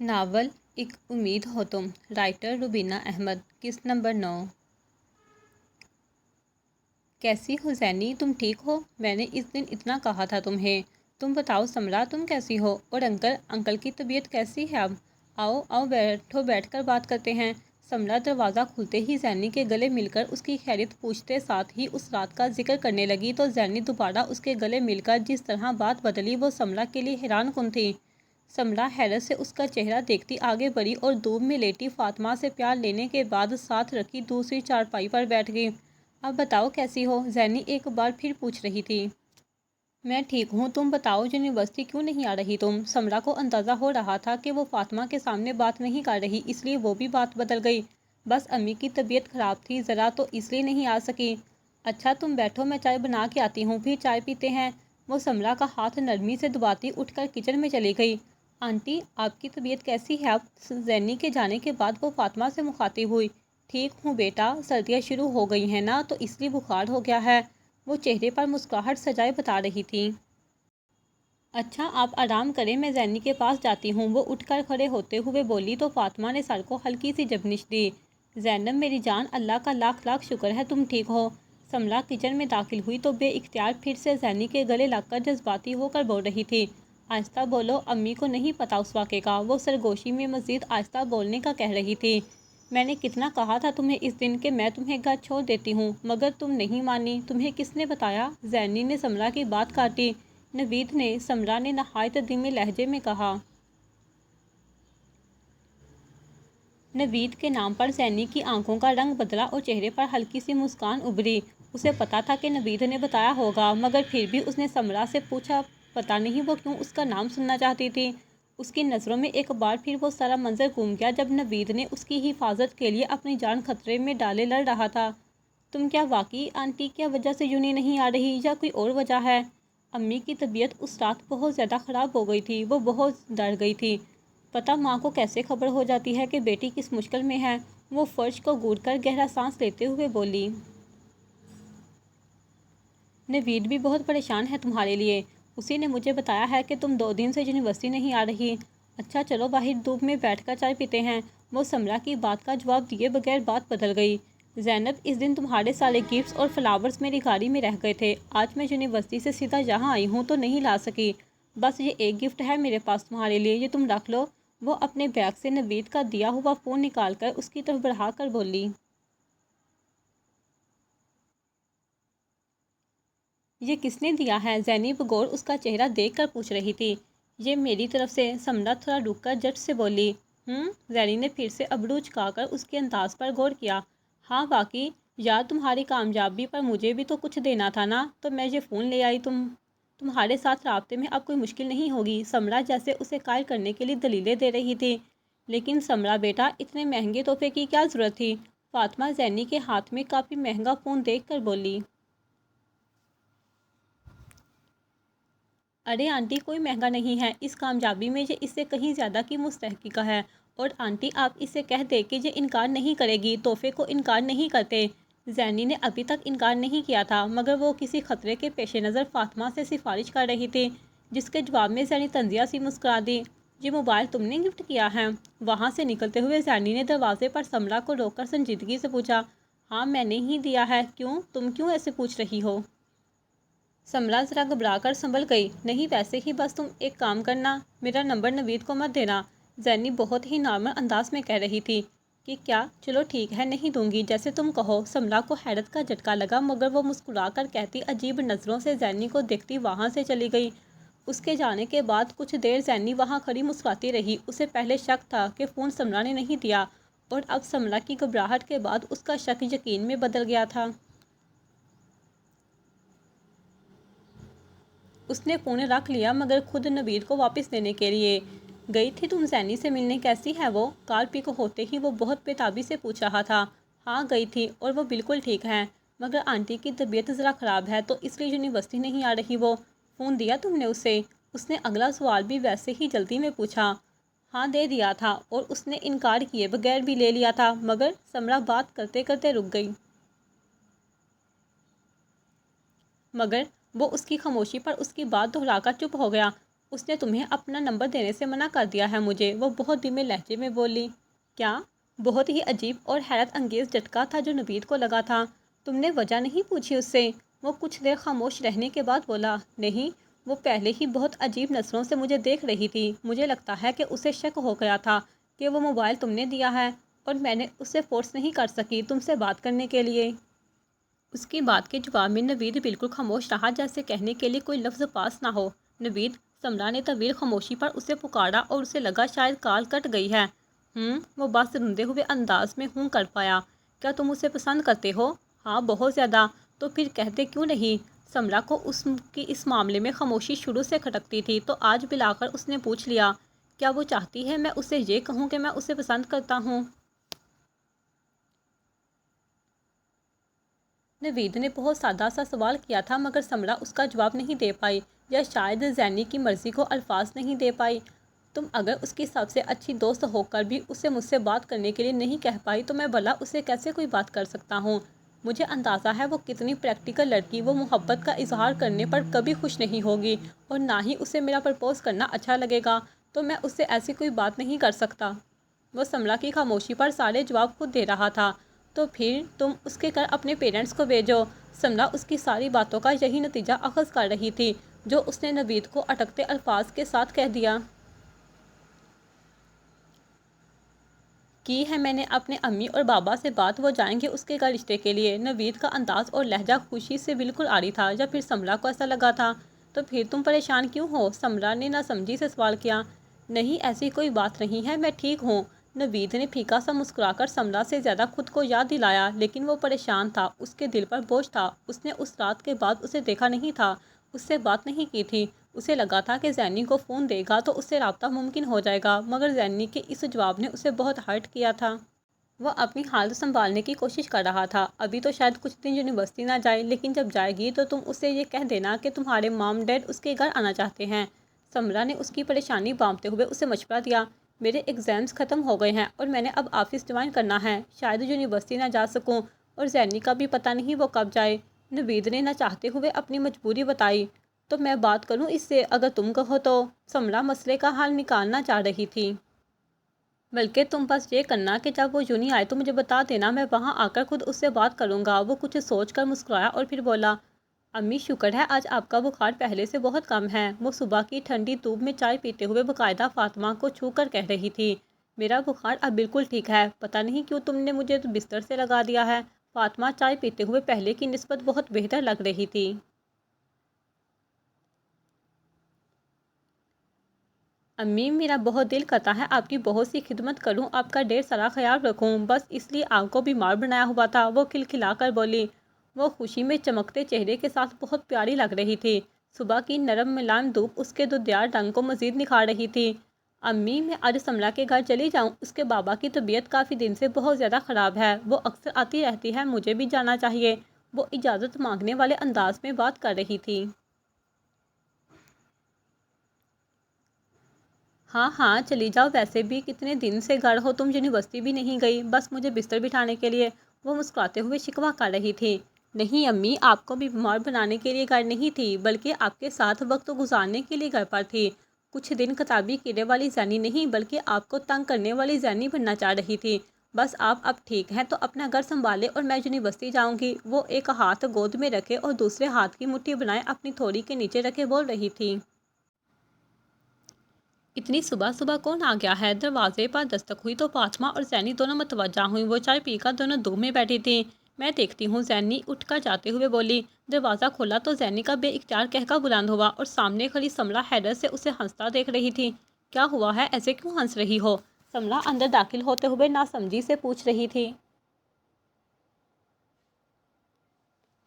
Novel ایک امید ہو تم، رائٹر روبینہ احمد۔ قسط نمبر 9۔ کیسی ہو زینی، تم ٹھیک ہو؟ میں نے اس دن اتنا کہا تھا تمہیں۔ تم بتاؤ سمرا، تم کیسی ہو؟ اور انکل کی طبیعت کیسی ہے اب؟ آؤ آؤ بیٹھو، بیٹھ کر بات کرتے ہیں۔ سمرا دروازہ کھلتے ہی زینی کے گلے مل کر اس کی خیریت پوچھتے ساتھ ہی اس رات کا ذکر کرنے لگی تو زینی دوبارہ اس کے گلے مل کر جس طرح بات بدلی وہ سمرا کے لیے حیران کن تھی۔ سمرا حیرت سے اس کا چہرہ دیکھتی آگے بڑھی اور دھوپ میں لیٹی فاطمہ سے پیار لینے کے بعد ساتھ رکھی دوسری چارپائی پر بیٹھ گئی۔ اب بتاؤ کیسی ہو؟ زینی ایک بار پھر پوچھ رہی تھی۔ میں ٹھیک ہوں، تم بتاؤ یونیورسٹی کیوں نہیں آ رہی تم؟ سمرا کو اندازہ ہو رہا تھا کہ وہ فاطمہ کے سامنے بات نہیں کر رہی، اس لیے وہ بھی بات بدل گئی۔ بس امی کی طبیعت خراب تھی ذرا تو اس لیے نہیں آ سکی۔ اچھا تم بیٹھو، میں چائے بنا کے آتی ہوں، پھر چائے پیتے ہیں۔ وہ سمرا کا ہاتھ نرمی سے دباتی اٹھ کر کچن میں چلی گئی۔ آنٹی آپ کی طبیعت کیسی ہے اب؟ زینی کے جانے کے بعد وہ فاطمہ سے مخاطب ہوئی۔ ٹھیک ہوں بیٹا، سردیاں شروع ہو گئی ہیں نا تو اس لیے بخار ہو گیا ہے، وہ چہرے پر مسکراہٹ سجائے بتا رہی تھی۔ اچھا آپ آرام کریں، میں زینی کے پاس جاتی ہوں، وہ اٹھ کر کھڑے ہوتے ہوئے بولی تو فاطمہ نے سر کو ہلکی سی جھنجھ دی۔ زینب میری جان، اللہ کا لاکھ لاکھ شکر ہے تم ٹھیک ہو۔ سمرا کچن میں داخل ہوئی تو بے اختیار پھر سے زینی کے گلے لگ کر جذباتی ہو کر بول رہی تھی۔ آہستہ بولو، امی کو نہیں پتا اس واقعے کا، وہ سرگوشی میں مزید آہستہ بولنے کا کہہ رہی تھی۔ میں نے کتنا کہا تھا تمہیں اس دن کہ میں تمہیں گھر چھوڑ دیتی ہوں، مگر تم نہیں مانی، تمہیں کس نے بتایا؟ زینی نے سمرا کی بات کاٹی۔ نوید نے، سمرا نے نہایت دھیمے لہجے میں کہا۔ نوید کے نام پر زینی کی آنکھوں کا رنگ بدلا اور چہرے پر ہلکی سی مسکان ابھری۔ اسے پتا تھا کہ نوید نے بتایا ہوگا، مگر پھر بھی اس نے سمرا سے پوچھا پتا نہیں وہ کیوں اس کا نام سننا چاہتی تھی۔ اس کی نظروں میں ایک بار پھر وہ سارا منظر گھوم گیا جب نوید نے اس کی حفاظت کے لیے اپنی جان خطرے میں ڈالے لڑ رہا تھا۔ تم کیا واقعی آنٹی کیا وجہ سے یونی نہیں آ رہی یا کوئی اور وجہ ہے؟ امی کی طبیعت اس رات بہت زیادہ خراب ہو گئی تھی، وہ بہت ڈر گئی تھی۔ پتہ ماں کو کیسے خبر ہو جاتی ہے کہ بیٹی کس مشکل میں ہے؟ وہ فرش کو گھوٹ کر گہرا سانس لیتے ہوئے بولی۔ نوید بھی بہت پریشان ہے تمہارے لیے، اسی نے مجھے بتایا ہے کہ تم 2 دن سے یونیورسٹی نہیں آ رہی۔ اچھا چلو باہر دھوپ میں بیٹھ کر چائے پیتے ہیں۔ وہ سمرا کی بات کا جواب دیے بغیر بات بدل گئی۔ زینب اس دن تمہارے سارے گفٹس اور فلاورز میری گاڑی میں رہ گئے تھے، آج میں یونیورسٹی سے سیدھا یہاں آئی ہوں تو نہیں لا سکی، بس یہ ایک گفٹ ہے میرے پاس تمہارے لیے، یہ تم رکھ لو۔ وہ اپنے بیگ سے نوید کا دیا ہوا فون نکال کر اس کی طرف بڑھا کر بولی۔ یہ کس نے دیا ہے؟ زینی بغور اس کا چہرہ دیکھ کر پوچھ رہی تھی۔ یہ میری طرف سے، سمرا تھوڑا رک کر جھٹ سے بولی۔ زینی نے پھر سے ابرو جھکا کر اس کے انداز پر غور کیا۔ ہاں واقعی، یار تمہاری کامیابی پر مجھے بھی تو کچھ دینا تھا نا، تو میں یہ فون لے آئی۔ تمہارے ساتھ رابطے میں اب کوئی مشکل نہیں ہوگی، سمرا جیسے اسے قائل کرنے کے لیے دلیلیں دے رہی تھی۔ لیکن سمرا بیٹا، اتنے مہنگے تحفے کی کیا ضرورت تھی؟ فاطمہ زینی کے ہاتھ میں کافی مہنگا فون دیکھ کر بولی۔ ارے آنٹی کوئی مہنگا نہیں ہے، اس کامیابی میں یہ اس سے کہیں زیادہ کی مستحق ہے، اور آنٹی آپ اسے کہہ دیں کہ یہ انکار نہیں کرے گی، تحفے کو انکار نہیں کرتے۔ زینی نے ابھی تک انکار نہیں کیا تھا، مگر وہ کسی خطرے کے پیش نظر فاطمہ سے سفارش کر رہی تھی، جس کے جواب میں زینی طنزیہ سی مسکرا دی۔ یہ موبائل تم نے گفٹ کیا ہے؟ وہاں سے نکلتے ہوئے زینی نے دروازے پر سمرا کو روک کر سنجیدگی سے پوچھا۔ ہاں میں نے ہی دیا ہے، کیوں؟ تم کیوں ایسے پوچھ رہی ہو؟ سمرا ذرا گھبرا کر سنبھل گئی۔ نہیں ویسے ہی، بس تم ایک کام کرنا، میرا نمبر نوید کو مت دینا۔ زینی بہت ہی نارمل انداز میں کہہ رہی تھی۔ کہ کیا؟ چلو ٹھیک ہے، نہیں دوں گی، جیسے تم کہو۔ سمرا کو حیرت کا جھٹکا لگا، مگر وہ مسکرا کر کہتی عجیب نظروں سے زینی کو دیکھتی وہاں سے چلی گئی۔ اس کے جانے کے بعد کچھ دیر زینی وہاں کھڑی مسکراتی رہی۔ اسے پہلے شک تھا کہ فون سمرا نے نہیں دیا، اور اب سمرا کی گھبراہٹ کے بعد اس کا شک یقین میں بدل گیا تھا۔ اس نے فون رکھ لیا، مگر خود نوید کو واپس دینے کے لیے۔ گئی تھی تم زینی سے ملنے، کیسی ہے وہ؟ کال پک ہوتے ہی وہ بہت بے-تابی سے پوچھ رہا تھا۔ ہاں گئی تھی، اور وہ بالکل ٹھیک ہے، مگر آنٹی کی طبیعت ذرا خراب ہے تو اس لیے یونیورسٹی نہیں آ رہی وہ۔ فون دیا تم نے اسے؟ اس نے اگلا سوال بھی ویسے ہی جلدی میں پوچھا۔ ہاں دے دیا تھا، اور اس نے انکار کیے بغیر بھی لے لیا تھا، مگر سمرا بات کرتے کرتے رک گئی۔ مگر وہ اس کی خاموشی پر اس کی بات دہرا کر چپ ہو گیا۔ اس نے تمہیں اپنا نمبر دینے سے منع کر دیا ہے مجھے، وہ بہت دھیمے لہجے میں بولی۔ کیا؟ بہت ہی عجیب اور حیرت انگیز جھٹکا تھا جو نوید کو لگا تھا۔ تم نے وجہ نہیں پوچھی اس سے؟ وہ کچھ دیر خاموش رہنے کے بعد بولا۔ نہیں، وہ پہلے ہی بہت عجیب نظروں سے مجھے دیکھ رہی تھی، مجھے لگتا ہے کہ اسے شک ہو گیا تھا کہ وہ موبائل تم نے دیا ہے، اور میں نے اسے فورس نہیں کر سکی تم سے بات کرنے کے لیے۔ اس کی بات کے جواب میں نوید بالکل خاموش رہا، جیسے کہنے کے لیے کوئی لفظ پاس نہ ہو۔ نوید، سمرا نے طویل خاموشی پر اسے پکارا اور اسے لگا شاید کال کٹ گئی ہے۔ وہ بات رندے ہوئے انداز میں کر پایا۔ کیا تم اسے پسند کرتے ہو؟ ہاں، بہت زیادہ۔ تو پھر کہتے کیوں نہیں؟ سمرا کو اس کی اس معاملے میں خاموشی شروع سے کھٹکتی تھی، تو آج بلا کر اس نے پوچھ لیا۔ کیا وہ چاہتی ہے میں اسے یہ کہوں کہ میں اسے پسند کرتا ہوں؟ نوید نے بہت سادہ سا سوال کیا تھا، مگر سمرا اس کا جواب نہیں دے پائی، یا شاید زینی کی مرضی کو الفاظ نہیں دے پائی۔ تم اگر اس کی سب سے اچھی دوست ہو کر بھی اسے مجھ سے بات کرنے کے لیے نہیں کہہ پائی تو میں بھلا اسے کیسے کوئی بات کر سکتا ہوں؟ مجھے اندازہ ہے وہ کتنی پریکٹیکل لڑکی، وہ محبت کا اظہار کرنے پر کبھی خوش نہیں ہوگی، اور نہ ہی اسے میرا پرپوز کرنا اچھا لگے گا، تو میں اس سے ایسی کوئی بات نہیں کر سکتا۔ وہ سمرا کی خاموشی پر سارے جواب خود دے رہا تھا۔ تو پھر تم اس کے گھر اپنے پیرنٹس کو بھیجو۔ سمرا اس کی ساری باتوں کا یہی نتیجہ اخذ کر رہی تھی جو اس نے نوید کو اٹکتے الفاظ کے ساتھ کہہ دیا۔ کی ہے میں نے اپنے امی اور بابا سے بات، وہ جائیں گے اس کے گھر رشتے کے لیے۔ نوید کا انداز اور لہجہ خوشی سے بالکل عاری تھا، یا پھر سمرا کو ایسا لگا تھا؟ تو پھر تم پریشان کیوں ہو؟ سمرا نے نہ سمجھی سے سوال کیا۔ نہیں، ایسی کوئی بات نہیں ہے، میں ٹھیک ہوں۔ نوید نے پھیکا سا مسکرا کر سمرا سے زیادہ خود کو یاد دلایا، لیکن وہ پریشان تھا، اس کے دل پر بوجھ تھا۔ اس نے اس رات کے بعد اسے دیکھا نہیں تھا، اس سے بات نہیں کی تھی۔ اسے لگا تھا کہ زینی کو فون دے گا تو اس سے رابطہ ممکن ہو جائے گا، مگر زینی کے اس جواب نے اسے بہت ہرٹ کیا تھا۔ وہ اپنی حالت سنبھالنے کی کوشش کر رہا تھا۔ ابھی تو شاید کچھ دن یونیورسٹی نہ جائے، لیکن جب جائے گی تو تم اسے یہ کہہ دینا کہ تمہارے مام ڈیڈ اس کے گھر آنا چاہتے ہیں۔ سمرا نے اس کی پریشانی بانٹتے ہوئے اسے مشورہ دیا۔ میرے ایگزامز ختم ہو گئے ہیں اور میں نے اب آفس جوائن کرنا ہے، شاید یونیورسٹی نہ جا سکوں، اور زینی کا بھی پتہ نہیں وہ کب جائے۔ نوید نے نہ چاہتے ہوئے اپنی مجبوری بتائی۔ تو میں بات کروں اس سے، اگر تم کہو تو؟ سمرا مسئلے کا حل نکالنا چاہ رہی تھی۔ بلکہ تم بس یہ کرنا کہ جب وہ یونی آئے تو مجھے بتا دینا، میں وہاں آ کر خود اس سے بات کروں گا۔ وہ کچھ سوچ کر مسکرایا اور پھر بولا۔ امی، شکر ہے آج آپ کا بخار پہلے سے بہت کم ہے۔ وہ صبح کی ٹھنڈی دھوپ میں چائے پیتے ہوئے باقاعدہ فاطمہ کو چھو کر کہہ رہی تھی۔ میرا بخار اب بالکل ٹھیک ہے، پتہ نہیں کیوں تم نے مجھے بستر سے لگا دیا ہے۔ فاطمہ چائے پیتے ہوئے پہلے کی نسبت بہت بہتر لگ رہی تھی۔ امی، میرا بہت دل کرتا ہے آپ کی بہت سی خدمت کروں، آپ کا ڈھیر سارا خیال رکھوں، بس اس لیے آپ کو بیمار بنایا ہوا تھا، وہ کھلکھلا کر بولی۔ وہ خوشی میں چمکتے چہرے کے ساتھ بہت پیاری لگ رہی تھی۔ صبح کی نرم ملائم دھوپ اس کے دودیار رنگ کو مزید نکھار رہی تھی۔ امی، میں آج سمرا کے گھر چلی جاؤں؟ اس کے بابا کی طبیعت کافی دن سے بہت زیادہ خراب ہے، وہ اکثر آتی رہتی ہے، مجھے بھی جانا چاہیے۔ وہ اجازت مانگنے والے انداز میں بات کر رہی تھی۔ ہاں ہاں، چلی جاؤ، ویسے بھی کتنے دن سے گھر ہو، تم یونیورسٹی بھی نہیں گئی، بس مجھے بستر بٹھانے کے لیے۔ وہ مسکراتے ہوئے شکوہ کر رہی تھی۔ نہیں امی، آپ کو بھی بیمار بنانے کے لیے گھر نہیں تھی، بلکہ آپ کے ساتھ وقت گزارنے کے لیے گھر پر تھی۔ کچھ دن کتابی کیڑے والی زینی نہیں، بلکہ آپ کو تنگ کرنے والی زینی بننا چاہ رہی تھی۔ بس آپ اب ٹھیک ہیں تو اپنا گھر سنبھالے اور میں یونیورسٹی جاؤں گی۔ وہ ایک ہاتھ گود میں رکھے اور دوسرے ہاتھ کی مٹھی بنائے اپنی تھوڑی کے نیچے رکھے بول رہی تھی۔ اتنی صبح صبح کون آ گیا ہے؟ دروازے پر دستک ہوئی تو فاطمہ اور زینی دونوں متوجہ ہوئیں۔ وہ چائے پی کر دونوں دھوپ میں بیٹھی تھیں۔ میں دیکھتی ہوں، زینی اٹھ کر جاتے ہوئے بولی۔ دروازہ کھولا تو زینی کا بے اختیار قہقہ بلند ہوا، اور سامنے کھڑی سمرا حیرت سے اسے ہنستا دیکھ رہی تھی۔ کیا ہوا ہے؟ ایسے کیوں ہنس رہی ہو؟ سمرا اندر داخل ہوتے ہوئے ناسمجھی سے پوچھ رہی تھی۔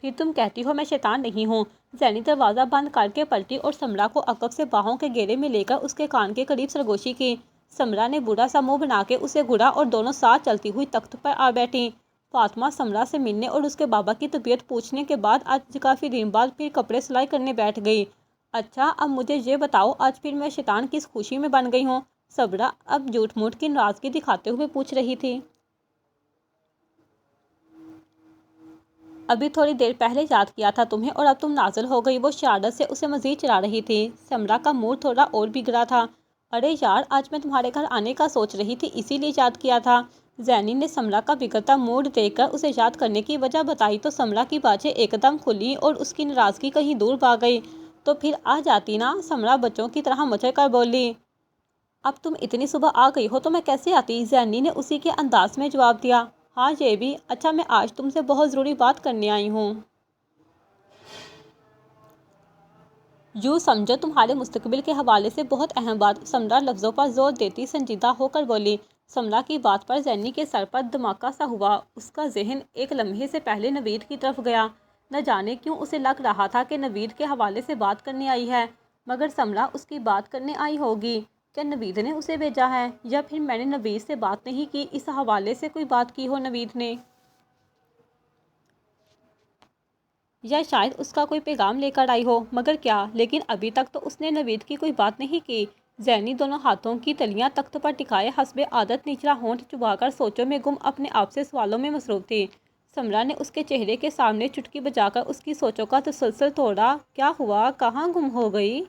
پھر تم کہتی ہو میں شیطان نہیں ہوں؟ زینی دروازہ بند کر کے پلٹی اور سمرا کو عقب سے باہوں کے گھیرے میں لے کر اس کے کان کے قریب سرگوشی کی۔ سمرا نے برا سا منہ بنا کے اسے گھورا اور دونوں ساتھ چلتی ہوئی تخت پر آ بیٹھیں۔ فاطمہ سمرا سے ملنے اور اس کے بابا کی طبیعت پوچھنے کے بعد آج کافی دن بعد پھر کپڑے سلائی کرنے بیٹھ گئی۔ اچھا، اب مجھے یہ بتاؤ، آج پھر میں شیطان کس خوشی میں بن گئی ہوں؟ سمرا اب جھوٹ موٹ کی ناراضگی دکھاتے ہوئے پوچھ رہی تھی۔ ابھی تھوڑی دیر پہلے یاد کیا تھا تمہیں اور اب تم نازل ہو گئی۔ وہ شرارت سے اسے مزید چڑھا رہی تھی۔ سمرا کا موڈ تھوڑا اور بگڑا تھا۔ ارے یار، آج میں تمہارے گھر آنے کا سوچ رہی تھی، اسی لیے یاد کیا تھا۔ زینی نے سمرا کا بگڑتا موڈ دیکھ کر اسے یاد کرنے کی وجہ بتائی تو سمرا کی باتیں ایک دم کھلی اور اس کی ناراضگی کہیں دور بھاگ گئی۔ تو پھر آ جاتی نا، سمرا بچوں کی طرح مچل کر بولی۔ اب تم اتنی صبح آ گئی ہو تو میں کیسے آتی؟ زینی نے اسی کے انداز میں جواب دیا۔ ہاں یہ بھی۔ اچھا، میں آج تم سے بہت ضروری بات کرنے آئی ہوں۔ یوں سمجھو تمہارے مستقبل کے حوالے سے بہت اہم بات۔ سمرا لفظوں پر زور دیتی سنجیدہ ہو کر بولی۔ سمرا کی بات پر زینی کے سر پر دھماکہ سا ہوا۔ اس کا ذہن ایک لمحے سے پہلے نوید کی طرف گیا۔ نہ جانے کیوں اسے لگ رہا تھا کہ نوید کے حوالے سے بات کرنے آئی ہے، مگر سمرا اس کی بات کرنے آئی ہوگی۔ کیا نوید نے اسے بھیجا ہے، یا پھر میں نے نوید سے بات نہیں کی، اس حوالے سے کوئی بات کی ہو نوید نے، یا شاید اس کا کوئی پیغام لے کر آئی ہو، مگر کیا؟ لیکن ابھی تک تو اس نے نوید کی کوئی بات نہیں کی۔ زینی دونوں ہاتھوں کی تلیاں تخت پر ٹکائے حسب عادت نچلا ہونٹ چبا کر سوچوں میں گم اپنے آپ سے سوالوں میں مصروف تھی۔ سمرا نے اس کے چہرے کے سامنے چٹکی بجا کر اس کی سوچوں کا تسلسل توڑا۔ کیا ہوا؟ کہاں گم ہو گئی؟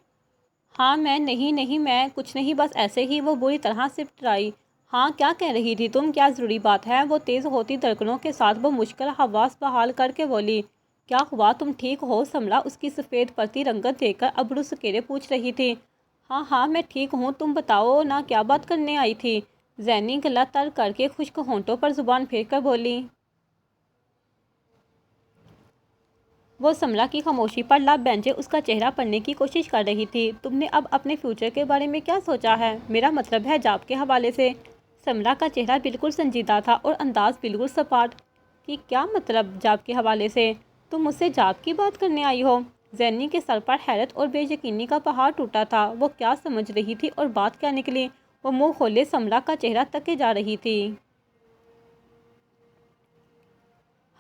ہاں میں نہیں میں کچھ نہیں، بس ایسے ہی۔ وہ بری طرح سے ٹرائی۔ ہاں کیا کہہ رہی تھی تم؟ کیا ضروری بات ہے؟ وہ تیز ہوتی دھڑکنوں کے ساتھ وہ مشکل حواس بحال کر کے بولی۔ کیا ہوا؟ تم ٹھیک ہو؟ سمرا اس کی سفید پڑتی رنگت دیکھ کر ابرو سکیرے پوچھ رہی تھی۔ ہاں میں ٹھیک ہوں، تم بتاؤ نا کیا بات کرنے آئی تھی؟ زینی گلا تر کر کے خشک ہونٹوں پر زبان پھیر کر بولی۔ وہ سمرا کی خاموشی پر لب بھینچے اس کا چہرہ پڑھنے کی کوشش کر رہی تھی۔ تم نے اب اپنے فیوچر کے بارے میں کیا سوچا ہے؟ میرا مطلب ہے جاب کے حوالے سے۔ سمرا کا چہرہ بالکل سنجیدہ تھا اور انداز بالکل سپاٹ۔ کہ کیا مطلب جاب کے حوالے سے؟ تم مجھ سے جاب کی بات کرنے آئی ہو؟ زینی کے سر پر حیرت اور بے یقینی کا پہاڑ ٹوٹا تھا۔ وہ کیا سمجھ رہی تھی اور بات کیا نکلی؟ وہ منہ کھولے سمرا کا چہرہ تکے جا رہی تھی۔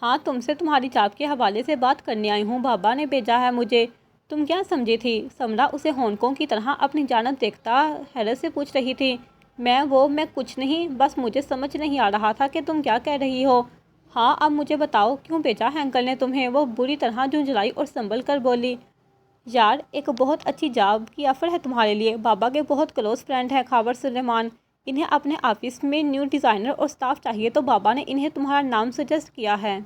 ہاں تم سے تمہاری جاب کے حوالے سے بات کرنے آئی ہوں، بابا نے بھیجا ہے مجھے۔ تم کیا سمجھی تھی؟ سمرا اسے ہونکوں کی طرح اپنی جانب دیکھتا حیرت سے پوچھ رہی تھی۔ میں کچھ نہیں، بس مجھے سمجھ نہیں آ رہا تھا کہ تم کیا کہہ رہی ہو۔ ہاں اب مجھے بتاؤ، کیوں بھیجا ہے انکل نے تمہیں؟ وہ بری طرح جھنجھلائی اور سنبھل کر بولی۔ یار ایک بہت اچھی جاب کی آفر ہے تمہارے لیے۔ بابا کے بہت کلوز فرینڈ ہے خاور سلیمان، انہیں اپنے آفس میں نیو ڈیزائنر اور سٹاف چاہیے، تو بابا نے انہیں تمہارا نام سجیسٹ کیا ہے۔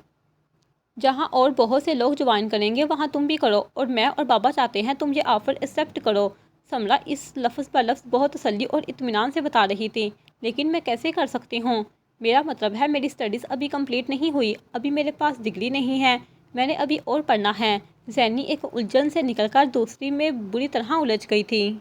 جہاں اور بہت سے لوگ جوائن کریں گے وہاں تم بھی کرو، اور میں اور بابا چاہتے ہیں تم یہ آفر ایکسیپٹ کرو۔ سمرا اس لفظ پر لفظ بہت تسلی اور اطمینان سے بتا رہی تھی۔ لیکن میں کیسے کر سکتی ہوں؟ میرا مطلب ہے میری اسٹڈیز ابھی کمپلیٹ نہیں ہوئی، ابھی میرے پاس ڈگری نہیں ہے، میں نے ابھی اور پڑھنا ہے۔ زینی ایک الجھن سے نکل کر دوسری میں بری طرح الجھ گئی تھی۔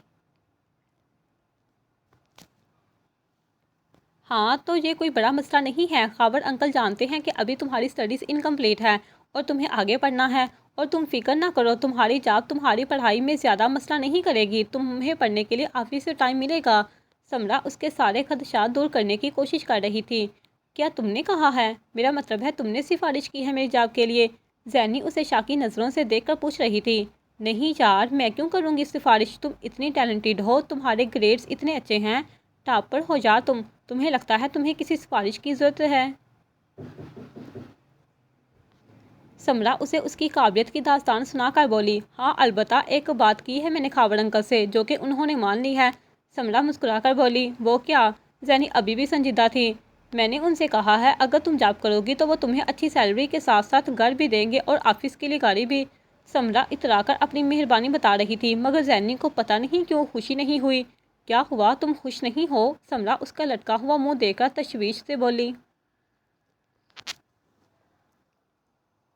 ہاں تو یہ کوئی بڑا مسئلہ نہیں ہے، خاور انکل جانتے ہیں کہ ابھی تمہاری اسٹڈیز انکمپلیٹ ہے اور تمہیں آگے پڑھنا ہے، اور تم فکر نہ کرو، تمہاری جاب تمہاری پڑھائی میں زیادہ مسئلہ نہیں کرے گی، تمہیں پڑھنے کے لیے آفس سے ٹائم ملے گا۔ سمرا اس کے سارے خدشات دور کرنے کی کوشش کر رہی تھی۔ کیا تم نے کہا ہے؟ میرا مطلب ہے تم نے سفارش کی ہے میری جاب کے لیے؟ زینی اسے شاکی نظروں سے دیکھ کر پوچھ رہی تھی۔ نہیں یار، میں کیوں کروں گی سفارش؟ تم اتنی ٹیلنٹڈ ہو، تمہارے گریڈز اتنے اچھے ہیں، ٹاپر ہو یار تمہیں لگتا ہے تمہیں کسی سفارش کی ضرورت ہے؟ سمرا اسے اس کی قابلیت کی داستان سنا کر بولی۔ ہاں البتہ ایک بات کی ہے میں نے خاور انکل سے، جو کہ انہوں نے مان لی ہے۔ سمرا مسکرا کر بولی۔ وہ کیا؟ زینی ابھی بھی سنجیدہ تھی۔ میں نے ان سے کہا ہے اگر تم جاب کرو گی تو وہ تمہیں اچھی سیلری کے ساتھ ساتھ گھر بھی دیں گے اور آفس کے لیے گاڑی بھی۔ سمرا اترا کر اپنی مہربانی بتا رہی تھی، مگر زینی کو پتہ نہیں کیوں خوشی نہیں ہوئی۔ کیا ہوا؟ تم خوش نہیں ہو؟ سمرا اس کا لٹکا ہوا منہ دیکھ کر تشویش سے بولی۔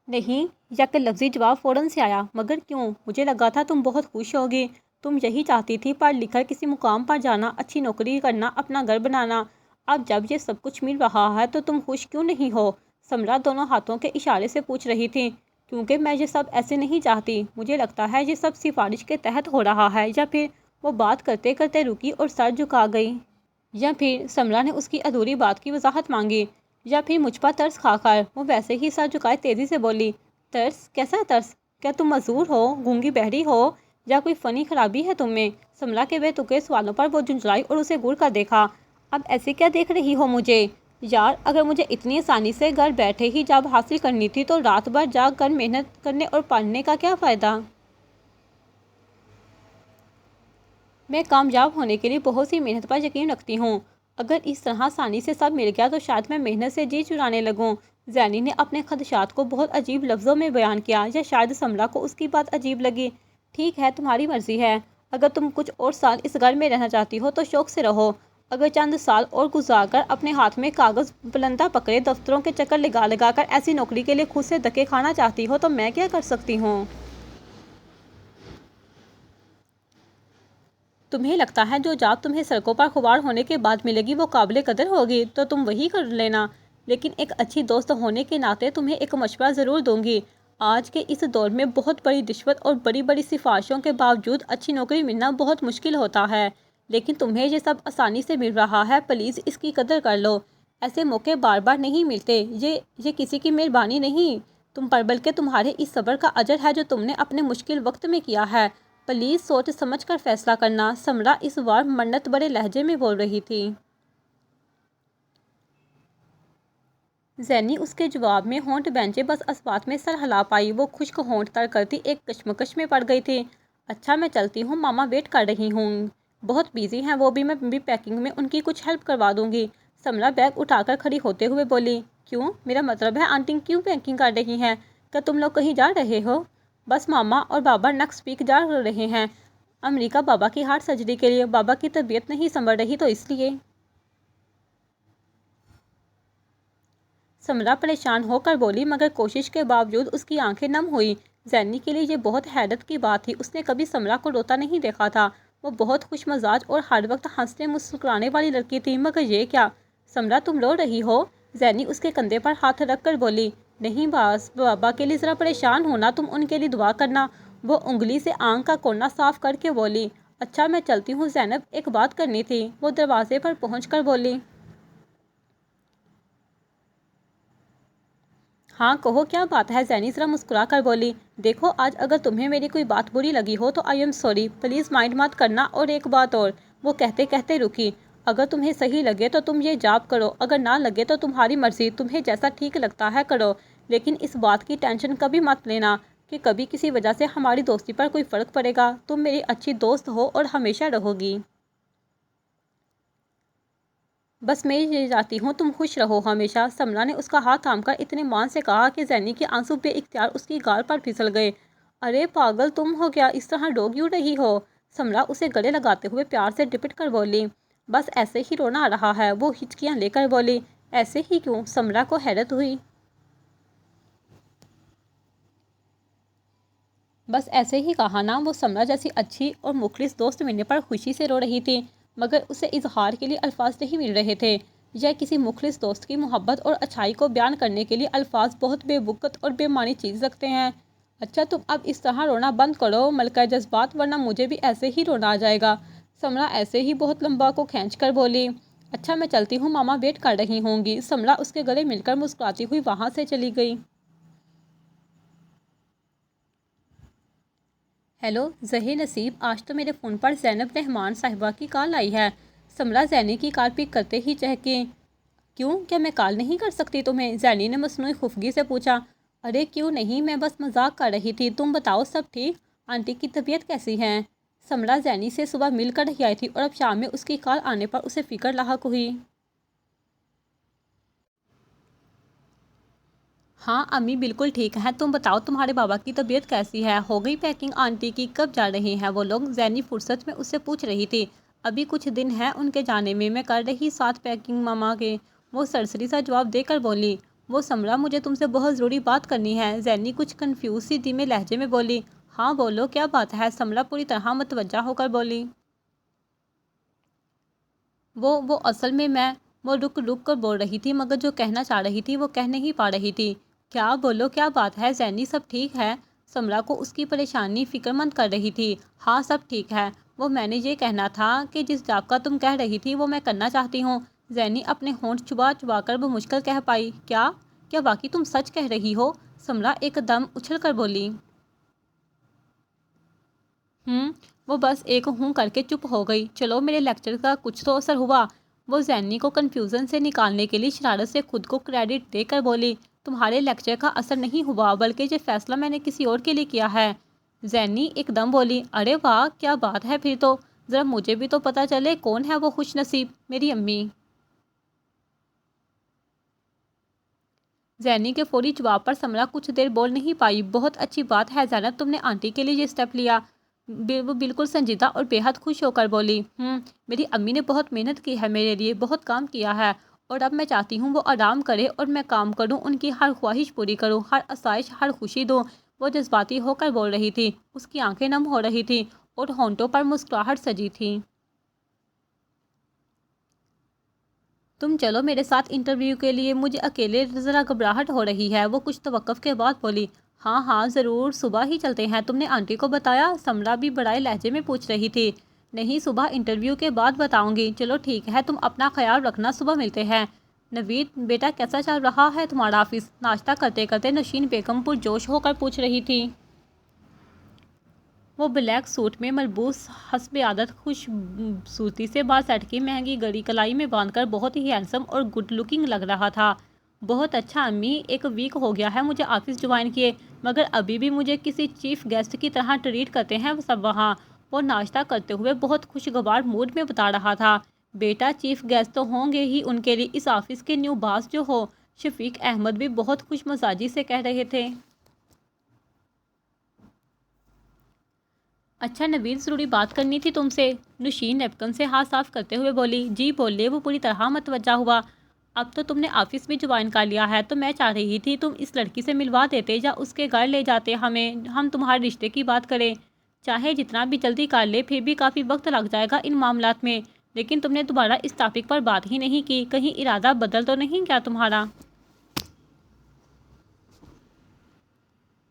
نہیں، یک لفظی جواب فوراً سے آیا۔ مگر کیوں؟ مجھے لگا تھا تم بہت خوش ہوگی، تم یہی چاہتی تھی، پڑھ لکھ کر کسی مقام پر جانا، اچھی نوکری کرنا، اپنا گھر بنانا۔ اب جب یہ سب کچھ مل رہا ہے تو تم خوش کیوں نہیں ہو؟ سمرا دونوں ہاتھوں کے اشارے سے پوچھ رہی تھی۔ کیونکہ میں یہ سب ایسے نہیں چاہتی، مجھے لگتا ہے یہ سب سفارش کے تحت ہو رہا ہے۔ یا پھر وہ بات کرتے کرتے رکی اور سر جھکا گئی۔ یا پھر سمرا نے اس کی ادھوری بات کی وضاحت مانگی۔ یا پھر مجھ پر ترس کھا کر، وہ ویسے ہی سر جھکائے تیزی سے بولی۔ ترس؟ کیسا ترس؟ کیا تم معذور ہو، گونگی بہری ہو، یا کوئی فنی خرابی ہے تم میں؟ سمرا کے بے تکے سوالوں پر وہ جھنجھلائی اور اسے گھور کر دیکھا۔ اب ایسے کیا دیکھ رہی ہو مجھے؟ یار اگر مجھے اتنی آسانی سے گھر بیٹھے ہی جاب حاصل کرنی تھی تو رات بھر جاگ کر محنت کرنے اور پڑھنے کا کیا فائدہ؟ میں کامیاب ہونے کے لیے بہت سی محنت پر یقین رکھتی ہوں۔ اگر اس طرح آسانی سے سب مل گیا تو شاید میں محنت سے جی چرانے لگوں۔ زینی نے اپنے خدشات کو بہت عجیب لفظوں میں بیان کیا، یا شاید سمرا کو اس کی بات عجیب لگی۔ ٹھیک ہے، تمہاری مرضی ہے۔ اگر تم کچھ اور سال اس گھر میں رہنا چاہتی ہو تو شوق سے رہو۔ اگر چند سال اور گزار کر اپنے ہاتھ میں کاغذ بلندہ پکڑے دفتروں کے چکر لگا لگا کر ایسی نوکری کے لیے خود سے دھکے کھانا چاہتی ہو تو میں کیا کر سکتی ہوں؟ تمہیں لگتا ہے جو جاب تمہیں سڑکوں پر خوار ہونے کے بعد ملے گی وہ قابل قدر ہوگی تو تم وہی کر لینا، لیکن ایک اچھی دوست ہونے کے ناطے تمہیں ایک مشورہ ضرور دوں گی۔ آج کے اس دور میں بہت بڑی رشوت اور بڑی بڑی سفارشوں کے باوجود اچھی نوکری ملنا بہت مشکل ہوتا ہے، لیکن تمہیں یہ سب آسانی سے مل رہا ہے، پلیز اس کی قدر کر لو۔ ایسے موقع بار بار نہیں ملتے، یہ کسی کی مہربانی نہیں تم پر، بلکہ تمہارے اس صبر کا اجر ہے جو تم نے اپنے مشکل وقت میں کیا ہے۔ پلیز سوچ سمجھ کر فیصلہ کرنا۔ سمرا اس بار منت بڑے لہجے میں بول رہی تھی۔ زینی اس کے جواب میں ہونٹ بینچے بس اس بات میں سر ہلا پائی۔ وہ خشک ہونٹ تر کرتی ایک کشمکش میں پڑ گئی تھی۔ اچھا میں چلتی ہوں، ماما ویٹ کر رہی ہوں، بہت بیزی ہیں وہ بھی، میں بھی پیکنگ میں ان کی کچھ ہیلپ کروا دوں گی۔ سمرا بیگ اٹھا کر کھڑی ہوتے ہوئے بولی، کیوں؟ میرا مطلب ہے آنٹی کیوں پیکنگ کر رہی ہیں؟ کیا تم لوگ کہیں جا رہے ہو؟ بس ماما اور بابا نیکسٹ ویک جا رہے ہیں امریکہ بابا کی ہارٹ سرجری کے لیے۔ بابا کی طبیعت نہیں سنبھل رہی تو اس لیے۔ سمرا پریشان ہو کر بولی، مگر کوشش کے باوجود اس کی آنکھیں نم ہوئی۔ زینی کے لیے یہ بہت حیرت کی بات تھی، اس نے کبھی سمرا کو روتا نہیں دیکھا تھا۔ وہ بہت خوش مزاج اور ہر وقت ہنسنے مسکرانے والی لڑکی تھی، مگر یہ کیا؟ سمرا تم رو رہی ہو؟ زینی اس کے کندھے پر ہاتھ رکھ کر بولی، نہیں باس، بابا کے لیے ذرا پریشان ہونا، تم ان کے لیے دعا کرنا۔ وہ انگلی سے آنکھ کا کونا صاف کر کے بولی، اچھا میں چلتی ہوں زینب، ایک بات کرنی تھی۔ وہ دروازے پر پہنچ کر بولی، ہاں کہو کیا بات ہے؟ زینی ذرا مسکرا کر بولی، دیکھو آج اگر تمہیں میری کوئی بات بری لگی ہو تو I am sorry, please mind مت کرنا۔ اور ایک بات اور، وہ کہتے کہتے رکی، اگر تمہیں صحیح لگے تو تم یہ جاب کرو، اگر نہ لگے تو تمہاری مرضی، تمہیں جیسا ٹھیک لگتا ہے کرو، لیکن اس بات کی ٹینشن کبھی مت لینا کہ کبھی کسی وجہ سے ہماری دوستی پر کوئی فرق پڑے گا۔ تم میری اچھی دوست ہو اور ہمیشہ رہو گی۔ بس میں یہ چاہتی ہوں تم خوش رہو ہمیشہ۔ سمرا نے اس کا ہاتھ تھام کر اتنے مان سے کہا کہ زینی کے آنسو بے اختیار اس کی گال پر پھسل گئے۔ ارے پاگل تم ہو کیا؟ اس طرح رو کیوں رہی ہو؟ سمرا اسے گلے لگاتے ہوئے پیار سے لپٹ کر بولی، بس ایسے ہی رونا آ رہا ہے۔ وہ ہچکیاں لے کر بولی، ایسے ہی کیوں؟ سمرا کو حیرت ہوئی۔ بس ایسے ہی کہا نا، وہ سمرا جیسی اچھی اور مخلص دوست ملنے پر خوشی سے رو رہی تھی، مگر اسے اظہار کے لیے الفاظ نہیں مل رہے تھے۔ یا کسی مخلص دوست کی محبت اور اچھائی کو بیان کرنے کے لیے الفاظ بہت بے وقت اور بے معنی چیز رکھتے ہیں۔ اچھا تم اب اس طرح رونا بند کرو ملکہ جذبات، ورنہ مجھے بھی ایسے ہی رونا آ جائے گا۔ سمرا ایسے ہی بہت لمبا کو کھینچ کر بولی، اچھا میں چلتی ہوں، ماما ویٹ کر رہی ہوں گی۔ سمرا اس کے گلے مل کر مسکراتی ہوئی وہاں سے چلی گئی۔ ہیلو ظہیر نصیب، آج تو میرے فون پر زینب رحمان صاحبہ کی کال آئی ہے۔ سمرا زینی کی کال پک کرتے ہی چہکی، کیوں؟ کیا میں کال نہیں کر سکتی تمہیں؟ زینی نے مصنوعی خفگی سے پوچھا۔ ارے کیوں نہیں، میں بس مذاق کر رہی تھی، تم بتاؤ سب ٹھیک؟ آنٹی کی طبیعت کیسی ہے؟ سمرا زینی سے صبح مل کر ہی آئی تھی اور اب شام میں اس کی کال آنے پر اسے فکر لاحق ہوئی۔ ہاں امی بالکل ٹھیک ہے، تم بتاؤ تمہارے بابا کی طبیعت کیسی ہے؟ ہو گئی پیکنگ آنٹی کی؟ کب جا رہے ہیں وہ لوگ؟ زینی فرصت میں اس سے پوچھ رہی تھی۔ ابھی کچھ دن ہیں ان کے جانے میں کر رہی ساتھ پیکنگ ماما کے، وہ سرسری سا جواب دے کر بولی۔ وہ سمرا مجھے تم سے بہت ضروری بات کرنی ہے۔ زینی کچھ کنفیوز سی دھیمے لہجے میں بولی، ہاں بولو کیا بات ہے؟ سمرا پوری طرح متوجہ ہو کر بولی، وہ اصل میں وہ رک رک کر بول رہی تھی، مگر جو کہنا چاہ رہی تھی وہ کہہ نہیں پا رہی تھی۔ کیا؟ بولو کیا بات ہے؟ زینی سب ٹھیک ہے؟ سمرا کو اس کی پریشانی فکر مند کر رہی تھی۔ ہاں سب ٹھیک ہے، وہ میں نے یہ کہنا تھا کہ جس جاب کا تم کہہ رہی تھی وہ میں کرنا چاہتی ہوں۔ زینی اپنے ہونٹ چبا چبا کر بمشکل کہہ پائی، کیا واقعی تم سچ کہہ رہی ہو؟ سمرا ایک دم اچھل کر بولی، وہ بس ایک ہوں کر کے چپ ہو گئی۔ چلو میرے لیکچر کا کچھ تو اثر ہوا، وہ زینی کو کنفیوژن سے نکالنے کے لیے شرارت سے خود کو کریڈٹ دے کر بولی، تمہارے لیکچر کا اثر نہیں ہوا، بلکہ یہ فیصلہ میں نے کسی اور کے لیے کیا ہے۔ زینی ایک دم بولی، ارے واہ کیا بات ہے، پھر تو ذرا مجھے بھی تو پتہ چلے کون ہے وہ خوش نصیب۔ میری امی۔ زینی کے فوری جواب پر سمرا کچھ دیر بول نہیں پائی۔ بہت اچھی بات ہے زینب، تم نے آنٹی کے لیے یہ اسٹیپ لیا۔ وہ بالکل سنجیدہ اور بے حد خوش ہو کر بولی، میری امی نے بہت محنت کی ہے میرے لیے، بہت کام کیا ہے، اور اب میں چاہتی ہوں وہ آرام کرے اور میں کام کروں، ان کی ہر خواہش پوری کروں، ہر آسائش، ہر خوشی دوں۔ وہ جذباتی ہو کر بول رہی تھی، اس کی آنکھیں نم ہو رہی تھی اور ہونٹوں پر مسکراہٹ سجی تھی۔ تم چلو میرے ساتھ انٹرویو کے لیے، مجھے اکیلے ذرا گھبراہٹ ہو رہی ہے۔ وہ کچھ توقف کے بعد بولی، ہاں ہاں ضرور، صبح ہی چلتے ہیں۔ تم نے آنٹی کو بتایا؟ سمرا بھی بڑائے لہجے میں پوچھ رہی تھی۔ نہیں، صبح انٹرویو کے بعد بتاؤں گی۔ چلو ٹھیک ہے، تم اپنا خیال رکھنا، صبح ملتے ہیں۔ نوید بیٹا کیسا چل رہا ہے تمہارا آفس؟ ناشتہ کرتے کرتے نوشین بیگم پرجوش ہو کر پوچھ رہی تھی۔ وہ بلیک سوٹ میں ملبوس حسب عادت خوبصورتی سے بال سیٹ کی مہنگی گھڑی کلائی میں باندھ کر بہت ہی ہینڈسم اور گڈ لکنگ لگ رہا تھا۔ بہت اچھا امی، ایک ویک ہو گیا ہے مجھے آفس جوائن کیے، مگر ابھی بھی مجھے کسی چیف گیسٹ کی طرح ٹریٹ کرتے ہیں سب وہاں۔ وہ ناشتہ کرتے ہوئے بہت خوشگوار موڈ میں بتا رہا تھا۔ بیٹا چیف گیسٹ تو ہوں گے ہی ان کے لیے، اس آفس کے نیو باس جو ہو، شفیق احمد بھی بہت خوش مزاجی سے کہہ رہے تھے۔ اچھا نوید، ضروری بات کرنی تھی تم سے۔ نوشین نیپکن سے ہاتھ صاف کرتے ہوئے بولی، جی بولے۔ وہ پوری طرح متوجہ ہوا۔ اب تو تم نے آفس بھی جوائن کر لیا ہے، تو میں چاہ رہی تھی تم اس لڑکی سے ملوا دیتے یا اس کے گھر لے جاتے ہمیں، ہم تمہارے رشتے کی بات کریں۔ چاہے جتنا بھی جلدی کر لے، پھر بھی کافی وقت لگ جائے گا ان معاملات میں۔ لیکن تم نے دوبارہ اس ٹاپک پر بات ہی نہیں کی، کہیں ارادہ بدل تو نہیں کیا تمہارا؟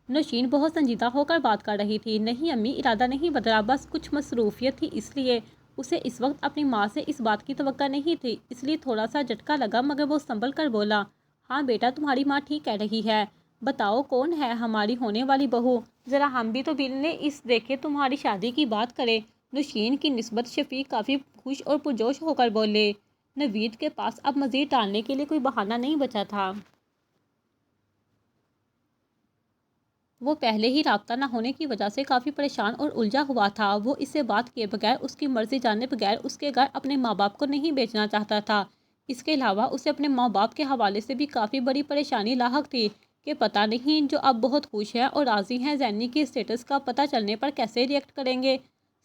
نوشین بہت سنجیدہ ہو کر بات کر رہی تھی۔ نہیں امی، ارادہ نہیں بدلا، بس کچھ مصروفیت تھی اس لیے۔ اسے اس وقت اپنی ماں سے اس بات کی توقع نہیں تھی، اس لیے تھوڑا سا جھٹکا لگا، مگر وہ سنبھل کر بولا، ہاں بیٹا تمہاری ماں ٹھیک کہہ رہی ہے۔ بتاؤ کون ہے ہماری ہونے والی بہو؟ ذرا ہم بھی تو ملنے اس دیکھے تمہاری شادی کی بات کریں۔ نوشین کی نسبت شفیق کافی خوش اور پرجوش ہو کر بولے۔ نوید کے پاس اب مزید ٹالنے کے لیے کوئی بہانہ نہیں بچا تھا۔ وہ پہلے ہی رابطہ نہ ہونے کی وجہ سے کافی پریشان اور الجھا ہوا تھا۔ وہ اس سے بات کیے بغیر، اس کی مرضی جانے بغیر اس کے گھر اپنے ماں باپ کو نہیں بیچنا چاہتا تھا۔ اس کے علاوہ اسے اپنے ماں باپ کے حوالے سے بھی کافی بڑی پریشانی لاحق تھی کہ پتہ نہیں جو اب بہت خوش ہیں اور راضی ہیں زینی کے اسٹیٹس کا پتہ چلنے پر کیسے ری ایکٹ کریں گے۔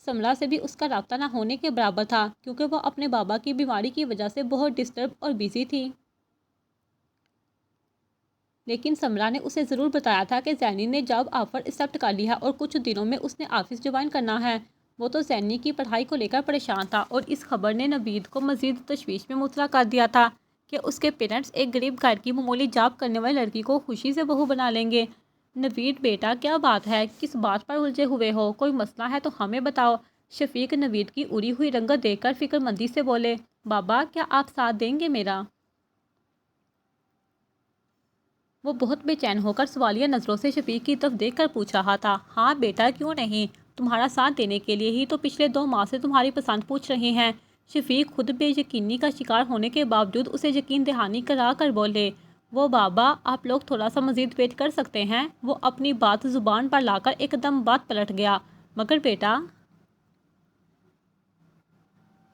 سمرا سے بھی اس کا رابطہ نہ ہونے کے برابر تھا، کیونکہ وہ اپنے بابا کی بیماری کی وجہ سے بہت ڈسٹرب اور بیزی تھی۔ لیکن سمرا نے اسے ضرور بتایا تھا کہ زینی نے جاب آفر ایکسیپٹ کر لی ہے اور کچھ دنوں میں اس نے آفس جوائن کرنا ہے۔ وہ تو زینی کی پڑھائی کو لے کر پریشان تھا، اور اس خبر نے نوید کو مزید تشویش میں مبتلا کر دیا تھا کہ اس کے پیرنٹس ایک غریب گھر کی معمولی جاب کرنے والی لڑکی کو خوشی سے بہو بنا لیں گے۔ نوید بیٹا کیا بات ہے، کس بات پر الجھے ہوئے ہو؟ کوئی مسئلہ ہے تو ہمیں بتاؤ۔ شفیق نوید کی اڑی ہوئی رنگت دیکھ کر فکر مندی سے بولے، بابا کیا آپ ساتھ دیں گے میرا؟ وہ بہت بے چین ہو کر سوالیہ نظروں سے شفیق کی طرف دیکھ کر پوچھ رہا تھا۔ ہاں بیٹا کیوں نہیں، تمہارا ساتھ دینے کے لیے ہی تو پچھلے 2 ماہ سے تمہاری پسند پوچھ رہے ہیں۔ شفیق خود بے یقینی کا شکار ہونے کے باوجود اسے یقین دہانی کرا کر بولے، وہ بابا آپ لوگ تھوڑا سا مزید ویٹ کر سکتے ہیں۔ وہ اپنی بات زبان پر لا کر ایک دم بات پلٹ گیا، مگر بیٹا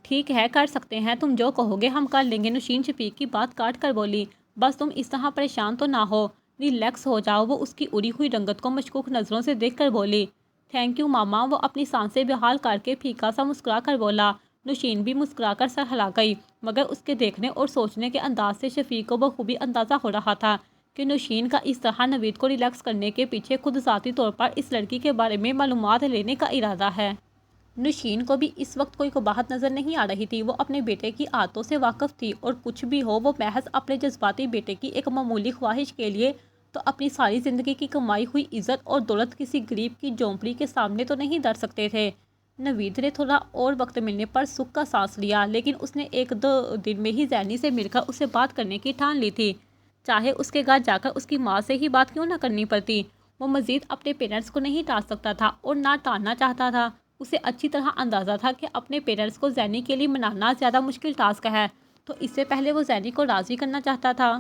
ٹھیک ہے کر سکتے ہیں، تم جو کہو گے ہم کر لیں گے۔ نوشین شفیق کی بات کاٹ کر بولی، بس تم اس طرح پریشان تو نہ ہو، ریلیکس ہو جاؤ۔ وہ اس کی اڑی ہوئی رنگت کو مشکوک نظروں سے دیکھ کر بولی، تھینک یو ماما۔ وہ اپنی سانسیں بحال کر کے پھیکا سا مسکرا کر بولا۔ نوشین بھی مسکرا کر سر ہلا گئی، مگر اس کے دیکھنے اور سوچنے کے انداز سے شفیق کو بخوبی اندازہ ہو رہا تھا کہ نوشین کا اس طرح نوید کو ریلیکس کرنے کے پیچھے خود ذاتی طور پر اس لڑکی کے بارے میں معلومات لینے کا ارادہ ہے۔ نوشین کو بھی اس وقت کوئی قباحت نظر نہیں آ رہی تھی۔ وہ اپنے بیٹے کی عادتوں سے واقف تھی، اور کچھ بھی ہو وہ محض اپنے جذباتی بیٹے کی ایک معمولی خواہش کے لیے تو اپنی ساری زندگی کی کمائی ہوئی عزت اور دولت کسی غریب کی جھونپڑی کے سامنے تو نہیں دھر سکتے تھے۔ نوید نے تھوڑا اور وقت ملنے پر سکھ کا سانس لیا، لیکن اس نے 1-2 دن میں ہی زینی سے مل کر اسے بات کرنے کی ٹھان لی تھی، چاہے اس کے گھر جا کر اس کی ماں سے ہی بات کیوں نہ کرنی پڑتی۔ وہ مزید اپنے پیرنٹس کو نہیں ٹال سکتا تھا اور نہ ٹالنا چاہتا تھا۔ اسے اچھی طرح اندازہ تھا کہ اپنے پیرنٹس کو زینی کے لیے منانا زیادہ مشکل ٹاسک ہے، تو اس سے پہلے وہ زینی کو راضی کرنا چاہتا تھا۔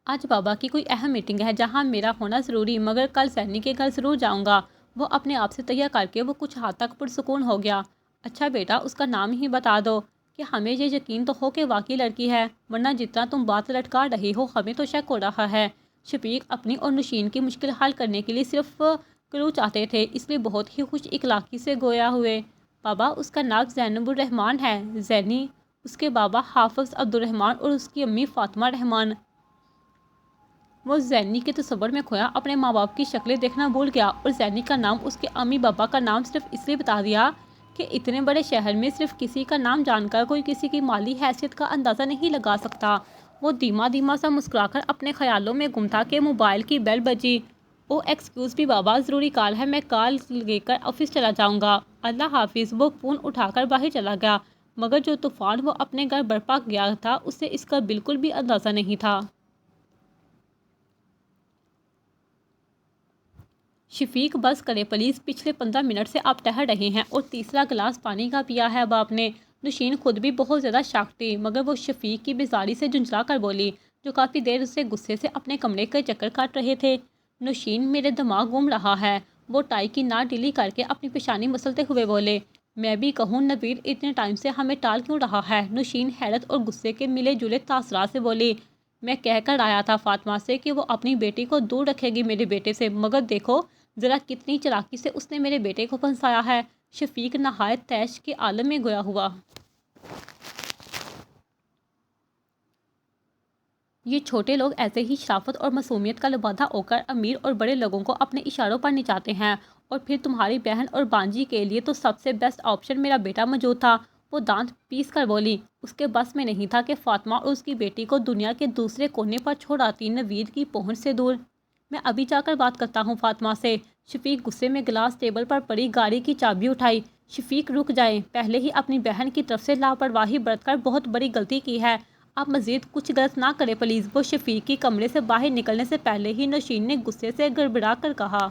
آج بابا کی کوئی اہم میٹنگ ہے جہاں میرا ہونا ضروری، مگر کل زینی کے گھر ضرور جاؤں گا۔ وہ اپنے آپ سے تیار کر کے وہ کچھ حد تک پرسکون ہو گیا۔ اچھا بیٹا، اس کا نام ہی بتا دو کہ ہمیں یہ یقین تو ہو کہ واقعی لڑکی ہے، ورنہ جتنا تم بات لٹکا رہی ہو ہمیں تو شک ہو رہا ہے۔ شفیق اپنی اور نوشین کی مشکل حل کرنے کے لیے صرف کلو چاہتے تھے، اس لیے بہت ہی خوش اخلاقی سے گویا ہوئے۔ بابا، اس کا نام زینب الرحمان ہے۔ زینی، اس کے بابا حافظ عبد الرحمان اور اس کی امی فاطمہ رحمان۔ وہ زینی کے تصور میں کھویا، اپنے ماں باپ کی شکلیں دیکھنا بھول گیا اور زینی کا نام اس کے امی بابا کا نام صرف اس لیے بتا دیا کہ اتنے بڑے شہر میں صرف کسی کا نام جان کر کوئی کسی کی مالی حیثیت کا اندازہ نہیں لگا سکتا۔ وہ دھیما دھیما سا مسکرا کر اپنے خیالوں میں گم تھا کہ موبائل کی بیل بجی۔ او ایکسکیوز می بابا، ضروری کال ہے، میں کال لے کر آفس چلا جاؤں گا۔ اللہ حافظ۔ وہ فون اٹھا کر باہر چلا گیا، مگر جو طوفان وہ اپنے گھر برپا گیا تھا اسے اس کا بالکل بھی اندازہ نہیں تھا۔ شفیق، بس کرے پلیز، پچھلے 15 منٹ سے آپ ٹہل رہے ہیں اور تیسرا گلاس پانی کا پیا ہے اب آپ نے۔ نوشین خود بھی بہت زیادہ شاک تھی، مگر وہ شفیق کی بیزاری سے جھنجھلا کر بولی، جو کافی دیر سے غصے سے اپنے کمرے کے چکر کاٹ رہے تھے۔ نوشین، میرے دماغ گھوم رہا ہے۔ وہ ٹائی کی ناٹ ڈھیلی کر کے اپنی پیشانی مسلتے ہوئے بولے۔ میں بھی کہوں، نوید اتنے ٹائم سے ہمیں ٹال کیوں رہا ہے؟ نوشین حیرت اور غصے کے ملے جلے تاثرات سے بولی۔ میں کہہ کر آیا تھا فاطمہ سے کہ وہ اپنی بیٹی کو دور رکھے گی میرے بیٹے سے، مگر دیکھو ذرا کتنی چالاکی سے اس نے میرے بیٹے کو پھنسایا ہے۔ شفیق نہایت طیش کے عالم میں گیا ہوا۔ یہ چھوٹے لوگ ایسے ہی شرافت اور معصومیت کا لبادہ ہو کر امیر اور بڑے لوگوں کو اپنے اشاروں پر نچاتے ہیں، اور پھر تمہاری بہن اور بانجی کے لیے تو سب سے بیسٹ آپشن میرا بیٹا موجود تھا۔ وہ دانت پیس کر بولی۔ اس کے بس میں نہیں تھا کہ فاطمہ اور اس کی بیٹی کو دنیا کے دوسرے کونے پر چھوڑ آتی، نوید کی پہنچ سے دور۔ میں ابھی جا کر بات کرتا ہوں فاطمہ سے۔ شفیق غصے میں گلاس ٹیبل پر پڑی گاڑی کی چابی اٹھائی۔ شفیق، رک جائیں، پہلے ہی اپنی بہن کی طرف سے لاپرواہی برت کر بہت بڑی غلطی کی ہے، آپ مزید کچھ غلط نہ کریں پلیز۔ وہ شفیق کی کمرے سے باہر نکلنے سے پہلے ہی نوشین نے غصے سے گڑبڑا کر کہا۔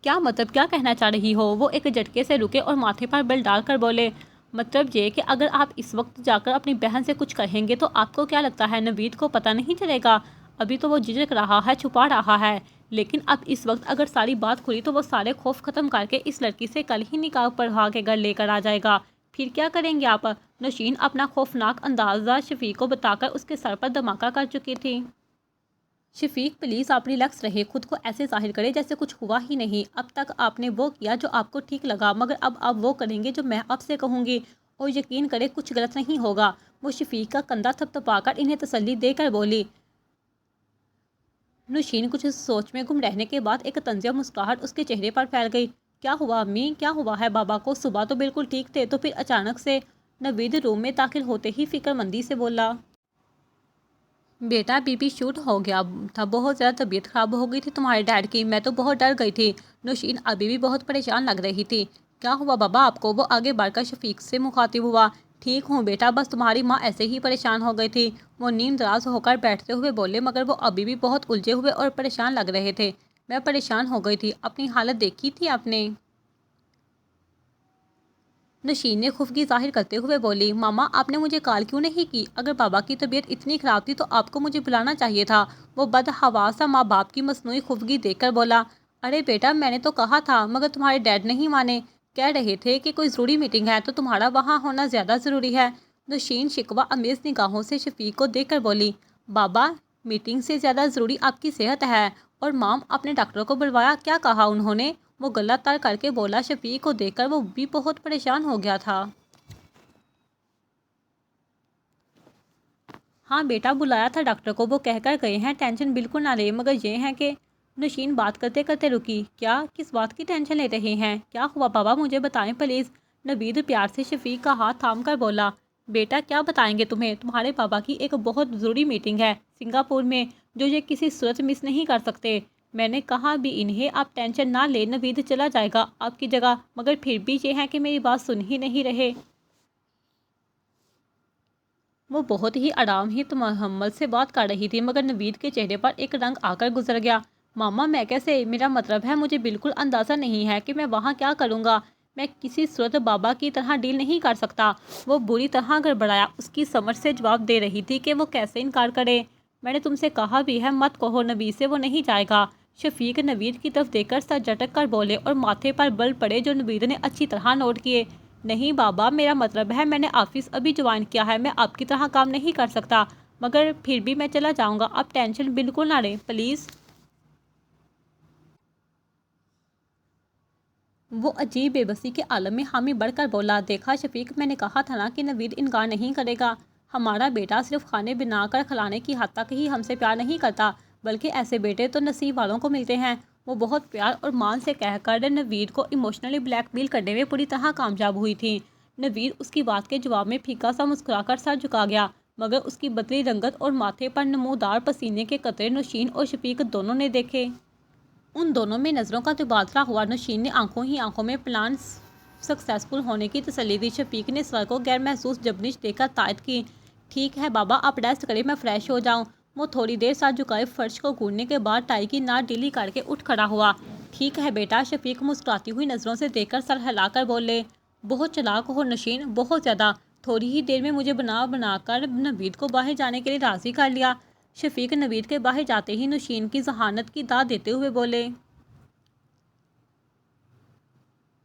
کیا مطلب، کیا کہنا چاہ رہی ہو؟ وہ ایک جھٹکے سے رکے اور ماتھے پر بل ڈال کر بولے۔ مطلب یہ کہ اگر آپ اس وقت جا کر اپنی بہن سے کچھ کہیں گے تو آپ کو کیا لگتا ہے نوید کو پتہ نہیں چلے گا؟ ابھی تو وہ جھجک رہا ہے، چھپا رہا ہے، لیکن اب اس وقت اگر ساری بات کھلی تو وہ سارے خوف ختم کر کے اس لڑکی سے کل ہی نکاح پڑھا کے گھر لے کر آ جائے گا۔ پھر کیا کریں گے آپ؟ نوشین اپنا خوفناک اندازہ شفیق کو بتا کر اس کے سر پر دھماکہ کر چکی تھی۔ شفیق، پلیز آپ ریلیکس رہے، خود کو ایسے ظاہر کرے جیسے کچھ ہوا ہی نہیں۔ اب تک آپ نے وہ کیا جو آپ کو ٹھیک لگا، مگر اب آپ وہ کریں گے جو میں آپ سے کہوں گی، اور یقین کرے کچھ غلط نہیں ہوگا۔ وہ شفیق کا کندھا تھپتھپا کر انہیں تسلی دے کر بولی۔ نوشین کچھ سوچ میں گم رہنے کے بعد ایک طنزیہ مسکراہٹ اس کے چہرے پر پھیل گئی۔ کیا ہوا امی، کیا ہوا ہے بابا کو؟ صبح تو بالکل ٹھیک تھے، تو پھر اچانک سے؟ نوید روم میں داخل ہوتے ہی فکر مندی سے بولا۔ بیٹا، بی پی شوٹ ہو گیا تھا، بہت زیادہ طبیعت خراب ہو گئی تھی تمہارے ڈیڈ کی، میں تو بہت ڈر گئی تھی۔ نوشین ابھی بھی بہت پریشان لگ رہی تھی۔ کیا ہوا بابا آپ کو؟ وہ آگے بڑھ کر شفیق سے مخاطب ہوا۔ ٹھیک ہوں بیٹا، بس تمہاری ماں ایسے ہی پریشان ہو گئی تھی۔ وہ نیم دراز ہو کر بیٹھتے ہوئے بولے، مگر وہ ابھی بھی بہت الجھے ہوئے اور پریشان لگ رہے تھے۔ میں پریشان ہو گئی تھی، اپنی حالت دیکھی تھی آپ نے؟ نوشین نے خفگی ظاہر کرتے ہوئے بولی۔ ماما، آپ نے مجھے کال کیوں نہیں کی؟ اگر بابا کی طبیعت اتنی خراب تھی تو آپ کو مجھے بلانا چاہیے تھا۔ وہ بدحواس ماں باپ کی مصنوعی خفگی دیکھ کر بولا۔ ارے بیٹا، میں نے تو کہا تھا، مگر تمہارے ڈیڈ نہیں مانے، کہہ رہے تھے کہ کوئی ضروری میٹنگ ہے تو تمہارا وہاں ہونا زیادہ ضروری ہے۔ نوشین شکوہ امیز نگاہوں سے شفیق کو دیکھ کر بولی۔ بابا، میٹنگ سے زیادہ ضروری آپ کی صحت ہے، اور مام، اپنے ڈاکٹر کو بلوایا؟ کیا کہا انہوں نے؟ وہ گلہ تر کر کے بولا۔ شفیق کو دیکھ کر وہ بھی بہت پریشان ہو گیا تھا۔ ہاں بیٹا، بلایا تھا ڈاکٹر کو، وہ کہہ کر گئے ہیں ٹینشن بالکل نہ لے، مگر یہ ہے کہ… نوشین بات کرتے کرتے رکی۔ کیا؟ کس بات کی ٹینشن لے رہے ہیں؟ کیا ہوا بابا، مجھے بتائیں پلیز۔ نوید پیار سے شفیق کا ہاتھ تھام کر بولا۔ بیٹا، کیا بتائیں گے تمہیں؟ تمہارے بابا کی ایک بہت ضروری میٹنگ ہے سنگاپور میں، جو یہ کسی صورت مس نہیں کر سکتے۔ میں نے کہا بھی انہیں آپ ٹینشن نہ لیں، نوید چلا جائے گا آپ کی جگہ، مگر پھر بھی یہ ہے کہ میری بات سن ہی نہیں رہے۔ وہ بہت ہی آرام ہی تحمل سے بات کر رہی تھی، مگر نوید کے چہرے پر ایک رنگ آ کر گزر گیا۔ ماما میں کیسے؟ میرا مطلب ہے مجھے بالکل اندازہ نہیں ہے کہ میں وہاں کیا کروں گا۔ میں کسی صورت بابا کی طرح ڈیل نہیں کر سکتا۔ وہ بری طرح گڑبڑایا، اس کی سمجھ سے جواب دے رہی تھی کہ وہ کیسے انکار کرے۔ میں نے تم سے کہا بھی ہے مت کہو نوید سے وہ نہیں جائے گا۔ شفیق نوید کی طرف دیکھ کر سر جھٹک کر بولے اور ماتھے پر بل پڑے جو نوید نے اچھی طرح نوٹ کیے۔ نہیں بابا، میرا مطلب ہے میں نے آفس ابھی جوائن کیا ہے، میں آپ کی طرح کام نہیں کر سکتا، مگر پھر بھی میں چلا جاؤں گا، آپ ٹینشن بالکل نہ لیں پلیز۔ وہ عجیب بے بسی کے عالم میں حامی بڑھ کر بولا، دیکھا شفیق، میں نے کہا تھا نا کہ نوید انکار نہیں کرے گا۔ ہمارا بیٹا صرف کھانے بنا کر کھلانے کی حد تک ہی ہم سے پیار نہیں کرتا، بلکہ ایسے بیٹے تو نصیب والوں کو ملتے ہیں۔ وہ بہت پیار اور مان سے کہہ کر نوید کو ایموشنلی بلیک میل کرنے میں پوری طرح کامیاب ہوئی تھی۔ نوید اس کی بات کے جواب میں پھیکا سا مسکرا کر سر جھکا گیا، مگر اس کی بدلی رنگت اور ماتھے پر نمودار پسینے کے قطرے نوشین اور شفیق دونوں نے دیکھے۔ ان دونوں میں نظروں کا تبادلہ ہوا۔ نوشین نے آنکھوں ہی آنکھوں میں پلان سکسیسفل ہونے کی تسلی دی۔ شفیق نے سر کو غیر محسوس جبنش دے کر تائید کی، ٹھیک ہے بابا، آپ ریسٹ کریں، میں فریش ہو جاؤں۔ وہ تھوڑی دیر سر جھکائے فرش کو گھورنے کے بعد ٹائی کی ناٹ ڈھیلی کر کے اٹھ کھڑا ہوا۔ ٹھیک ہے بیٹا، شفیق مسکراتی ہوئی نظروں سے دیکھ کر سر ہلا کر بولے۔ بہت چالاک ہو نوشین، بہت زیادہ۔ تھوڑی ہی دیر میں مجھے بنا کر نوید کو باہر جانے کے لیے راضی کر لیا۔ شفیق نوید کے باہر جاتے ہی نوشین کی ذہانت کی داد دیتے ہوئے بولے،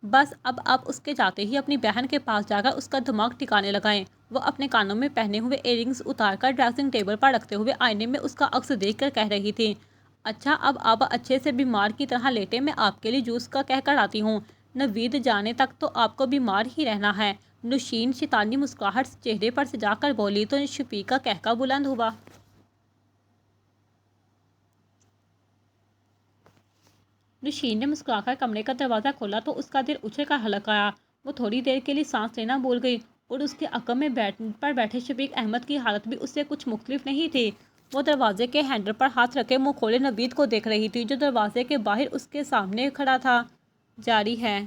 بس اب آپ اس کے جاتے ہی اپنی بہن کے پاس جا کر اس کا دماغ ٹھکانے لگائیں۔ وہ اپنے کانوں میں پہنے ہوئے ایئر رنگز اتار کر ڈریسنگ ٹیبل پر رکھتے ہوئے آئینے میں اس کا عکس دیکھ کر کہہ رہی تھی، اچھا اب آپ اچھے سے بیمار کی طرح لیٹے، میں آپ کے لیے جوس کا کہہ کر آتی ہوں۔ نوید جانے تک تو آپ کو بیمار ہی رہنا ہے۔ نوشین شیطانی مسکراہٹ چہرے پر سجا کر بولی تو شفیق کا کہکا بلند ہوا۔ نوشین نے مسکرا کر کمرے کا دروازہ کھولا تو اس کا دل اچھل کر حلق آیا۔ وہ تھوڑی دیر کے لیے سانس لینا بھول گئی اور اس کے عقب میں بیٹھے شفیق احمد کی حالت بھی اس سے کچھ مختلف نہیں تھی۔ وہ دروازے کے ہینڈل پر ہاتھ رکھے منہ کھولے نوید کو دیکھ رہی تھی جو دروازے کے باہر اس کے سامنے کھڑا تھا۔ جاری ہے۔